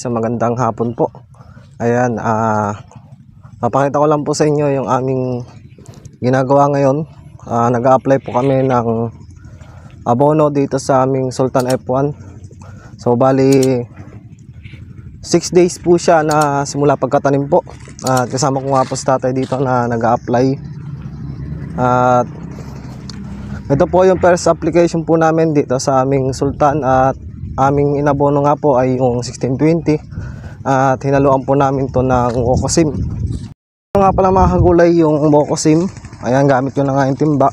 guys, magandang hapon po. Ayan, papakita ko lang po sa inyo yung aming ginagawa ngayon. Nag-a-apply po kami ng abono dito sa aming Sultan F1. So bali 6 days po siya na simula pagkatanim po. At kasama ko nga po sa tatay dito na nag-a-apply. At ito po yung first application po namin dito sa aming Sultan. At aming inabono nga po ay yung 1620 at hinaluan po namin to ng Wokosim. Ito nga pala mga kagulay yung Wokosim. Ayan, gamit ko na nga yung timba.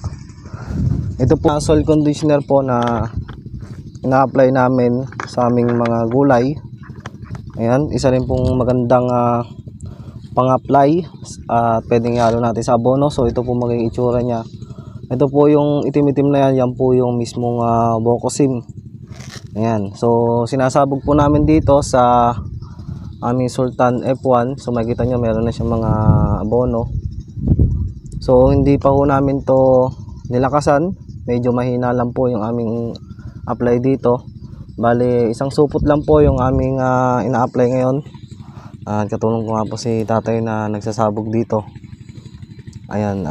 Ito po soil conditioner po na ina-apply namin sa aming mga gulay. Ayan, isa rin pong magandang pang-apply at pwedeng ihalo natin sa abono. So ito po magiging itsura niya. Ito po yung itim-itim na yan, yan po yung mismong Wokosim. Ayan, so sinasabog po namin dito sa aming Sultan F1. So makikita nyo meron na siyang mga abono. So hindi pa po namin to nilakasan, medyo mahina lang po yung aming apply dito. Bali isang supot lang po yung aming ina-apply ngayon. Katulong ko nga po si tatay na nagsasabog dito. Ayan,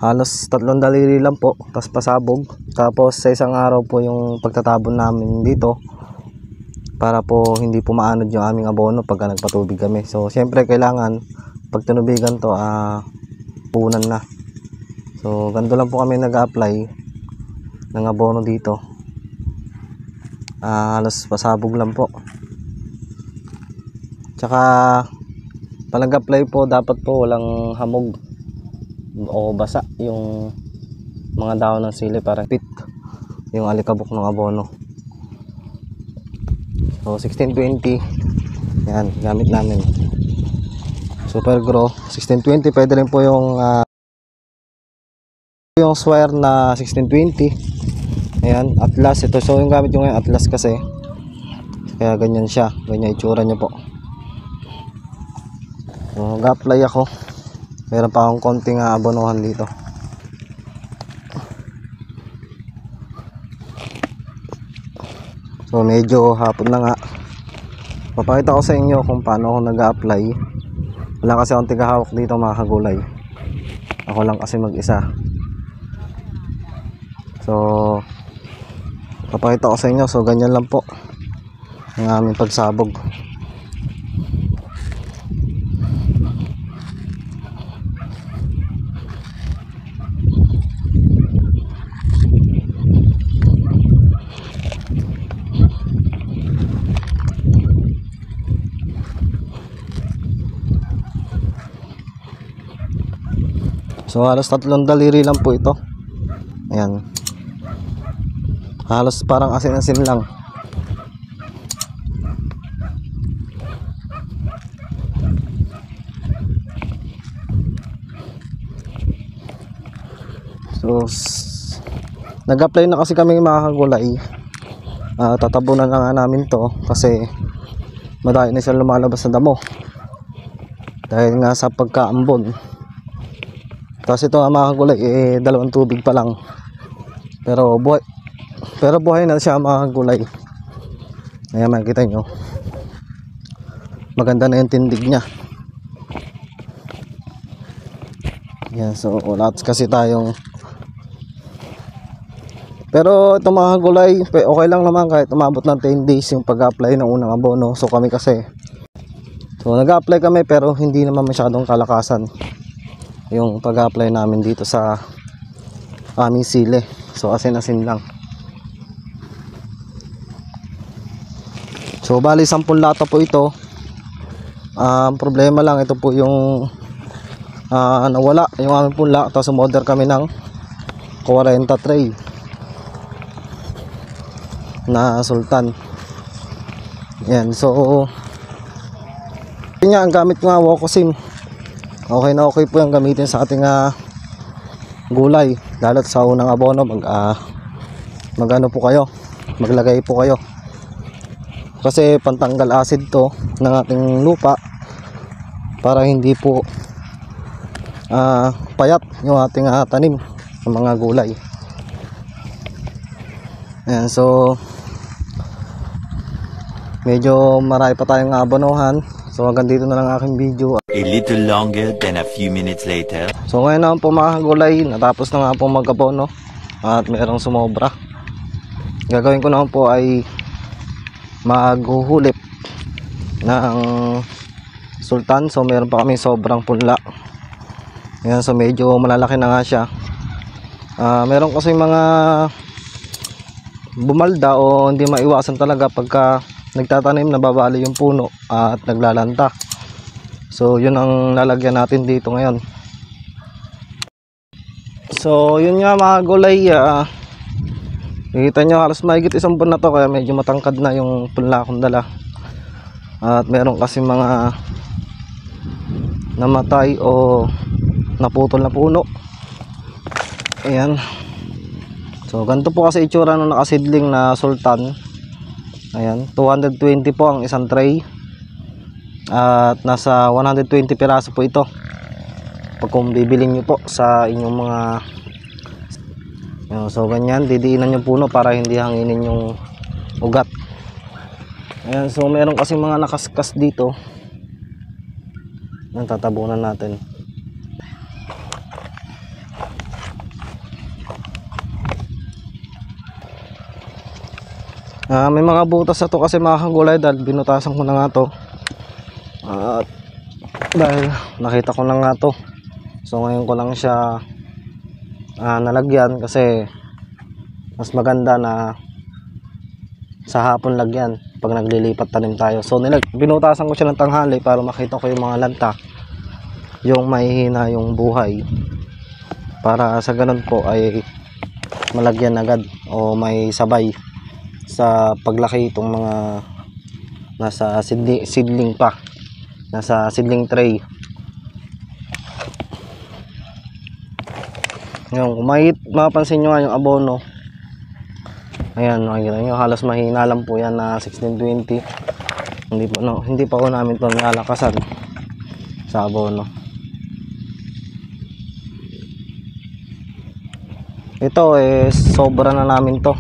halos 3 daliri lang po, tapos pasabog. Tapos sa isang araw po yung pagtatabon namin dito para po hindi po maanod yung aming abono pagka nagpatubig kami. So syempre kailangan pag tinubigan to punan na. So ganito lang po kami nag-apply ng abono dito. Halos pasabog lang po. Tsaka pag nag-apply po dapat po walang hamog o basa yung mga dahon ng sili para fit yung alikabok ng abono. So 1620 yan gamit namin. Super Grow 1620. Pwede rin po yung Swire na 1620. Ayan, Atlas ito. So yung gamit yung Atlas kasi kaya ganyan siya, ganyan itsura niya po. So mag-apply ako. Meron pa akong konting abonohan dito. So medyo hapon na nga. Papakita ko sa inyo kung paano ako nag-a-apply. Wala kasi akong tigahawak dito mga kagulay. Ako lang kasi mag-isa. So papakita ko sa inyo. So ganyan lang po ang aming pagsabog. So halos 3 daliri lang po ito. Ayan. Halos parang asin-asin lang. So nag-apply na kasi kami mga kagulay. Tatabunan na nga namin to kasi madami na siya lumalabas na damo dahil nga sa pagkaambon. Kasi ito mga kagulay dalawang tubig pa lang. Pero buhay na siya mga kagulay. Ayan, makikita nyo. Maganda na yung tindig niya. Ayan, so lahat kasi tayong. Pero ito mga kagulay, okay lang naman kahit umabot ng 10 days yung pag-apply ng unang abono. So kami kasi nag-apply kami pero hindi naman masyadong kalakasan yung pag-apply namin dito sa aming sili. So asin-asin lang. So bali 10 lata po ito. Problema lang ito po yung nawala yung aming punla. Tapos umorder kami ng 40 tray na Sultan. Yan, so yun nga ang gamit ko nga Wokosim. Okay na okay po yung gamitin sa ating gulay, lalo't sa unang abono. Magano po kayo, maglagay po kayo kasi pantanggal acid to ng ating lupa para hindi po payat yung ating tanim ng mga gulay. Ayan, so medyo marami pa tayong abonohan. So hanggang dito na lang aking video. A little longer than a few minutes later. So ngayon naman po mga kagulay, natapos na nga po mag-abono at mayroong sumobra. Gagawin ko naman po ay maghuhulip ng sultan. So meron pa kami sobrang punla. Ayan, so medyo malalaki na nga siya. Meron kasi mga bumalda o hindi maiwasan talaga pagka nagtatanim, nababali yung puno at naglalanta. So yun ang lalagyan natin dito ngayon. So yun nga mga gulay, nakikita nyo halos mahigit isang buwan na to, kaya medyo matangkad na yung punla akong dala. At meron kasi mga namatay o naputol na puno. Ayan. So ganito po kasi itsura ng nakasidling na sultan. Ayan, 220 po ang isang tray. At nasa 120 piraso po ito pag kung bibilin nyo po sa inyong mga. So ganyan, didiinan yung puno para hindi hanginin yung ugat. Ayan, so meron kasi mga nakaskas dito. Ayan, tatabunan natin. May mga butas na to kasi mga kagulay dahil binutasan ko na nga to. Dahil nakita ko na nga to. So ngayon ko lang siya nalagyan kasi mas maganda na sa hapon lagyan pag naglilipat tanim tayo. So binutasan ko siya ng tanghali para makita ko yung mga lanta, yung mahihina yung buhay, para sa ganun po ay malagyan agad o may sabay sa paglaki itong mga nasa seedling pa, nasa seedling tray. Yung mapapansin nyo nga yung abono. Ayan, makikita nyo halos mahina lang po yan na 1620. Hindi pa ko namin ito nilalakasan sa abono. Ito sobra na namin to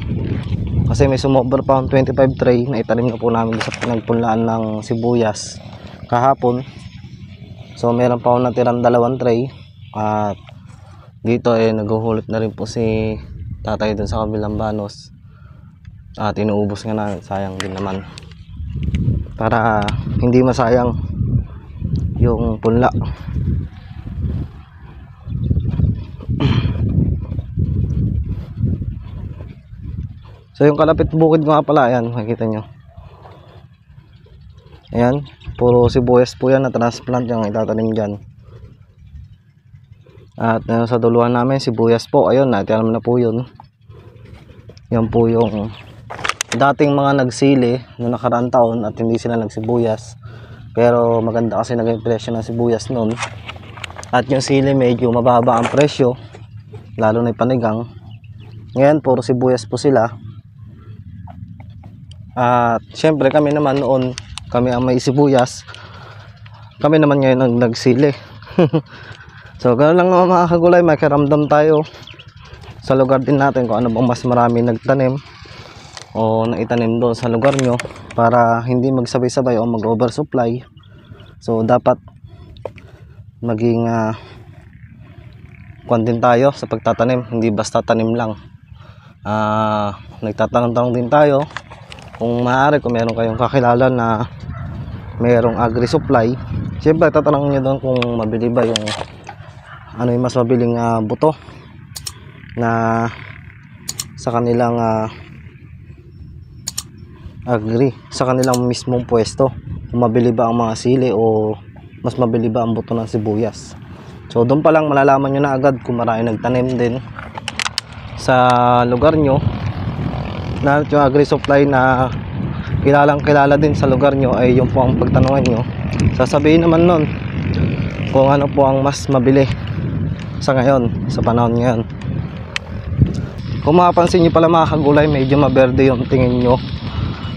kasi may sumobra pa ang 25 tray na itanim na po namin sa pinagpunlaan ng sibuyas kahapon. So meron pa akong natirang 2 tray at dito naghuhulip na rin po si tatay dun sa kabilang banos at inuubos nga na, sayang din naman, para hindi masayang yung punla. So yung kalapit bukid ko nga pala, ayan, makikita nyo. Ayan, puro sibuyas po yan na transplant yung itatanim dyan. At sa duluhan namin sibuyas po, ayun, natin na po yun. Yan po yung dating mga nagsili noong nakaraang taon at hindi sila nagsibuyas. Pero maganda kasi naging presyo ng sibuyas noon. At yung sili medyo mababa ang presyo, lalo na yung panigang. Ngayon puro sibuyas po sila. At syempre kami naman noon, kami ang may sibuyas, kami naman ngayon ang nagsili. So ganoon lang naman mga kagulay, may karamdam tayo sa lugar din natin kung ano bang mas marami nagtanim o naitanim doon sa lugar nyo, para hindi magsabay-sabay o mag-oversupply. So dapat maging kwan tayo sa pagtatanim, hindi basta tanim lang. Nagtatanong-tanong din tayo kung maaari, kung meron kayong kakilala na mayroong agri-supply. Siyempre tatanong nyo doon kung mabili ba yung ano yung mas mabiling buto na sa kanilang agri, sa kanilang mismong pwesto, kung mabili ba ang mga sili o mas mabili ba ang buto ng sibuyas. So doon pa lang malalaman nyo na agad kung marami nagtanim din sa lugar nyo, na yung agri-supply na kilalang kilala din sa lugar nyo ay yung po ang pagtanungan nyo. Sasabihin naman nun kung ano po ang mas mabili sa ngayon, sa panahon ngayon. Kung mapapansin nyo pala mga kagulay, medyo maberde yung tingin nyo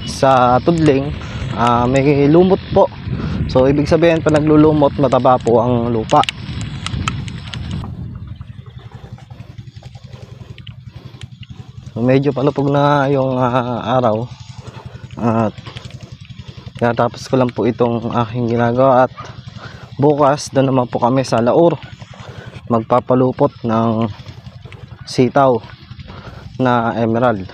sa tudling. May lumot po. So ibig sabihin pa naglulumot, mataba po ang lupa. So medyo palupog na yung araw at Natapos ko lang po itong aking ginagawa at bukas doon naman po kami sa Laur magpapalupot ng sitaw na emerald.